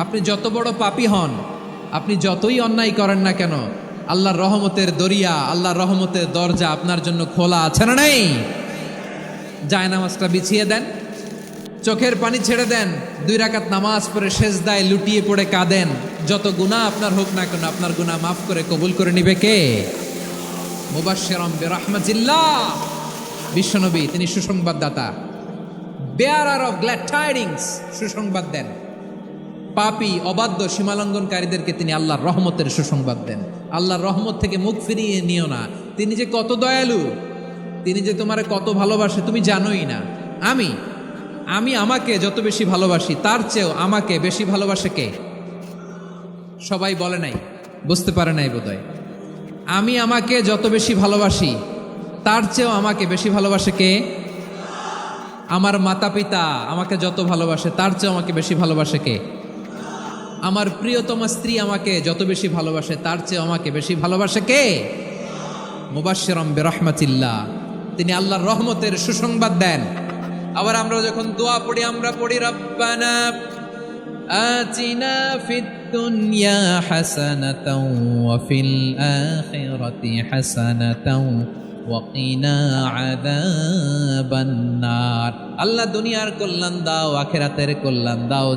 আপনি যত বড় পাপী হন, আপনি যতই অন্যায় করেন না কেন, আল্লাহর রহমতের দরিয়া, আল্লাহর রহমতের দরজা আপনার জন্য খোলা আছে না নেই? জায়নামাজটা বিছিয়ে দেন, চোখের পানি ছেড়ে দেন, 2 রাকাত নামাজ পড়ে সেজদায় লুটিয়ে পড়ে কাঁদেন। যত গুনাহ আপনার হোক না কেন, আপনার গুনাহ মাফ করে কবুল করে নিবে কে? মুবাশশিরাম বিরহমাতিল্লাহ, বিশ্বনবী তিনি সুসংবাদদাতা, বেয়ারার অফ গ্ল্যাড টাইডিংস, সুসংবাদ দেন। পাপী অবাধ্য সীমালঙ্ঘনকারীদেরকে তিনি আল্লাহর রহমতের সুসংবাদ দেন। আল্লাহর রহমত থেকে মুখ ফিরিয়ে নিও না। তিনি যে কত দয়ালু, তিনি যে তোমারে কত ভালোবাসে তুমি জানোই না। আমি আমাকে যত বেশি ভালোবাসি তার চেয়েও আমাকে বেশি ভালোবাসে কে? সবাই বলে নাই, বুঝতে পারে নাই বোধহয়। আমি আমাকে যত বেশি ভালোবাসি তার চেয়েও আমাকে বেশি ভালোবাসে কে? আমার মাতা পিতা আমাকে যত ভালোবাসে তার চেয়েও আমাকে বেশি ভালোবাসে কে? আমার প্রিয়তমা স্ত্রী আমাকে যত বেশি ভালোবাসে তার চেয়ে আমাকে বেশি ভালোবাসে কে? মুবাশশিরাম বিরহমাতিল্লাহ, তিনি আল্লাহর রহমতের সুসংবাদ দেন। আবার আমরা যখন দোয়া পড়ি, আমরা পড়ি রব্বানা আতিনা ফিদ দুনিয়া হাসানাতাও ওয়া ফিল আখিরাতি হাসানাতাও ওয়া কিনা আযাবান নার। আল্লাহ দুনিয়ার কল্যাণ দাও, আখিরাতের কল্যাণ দাও।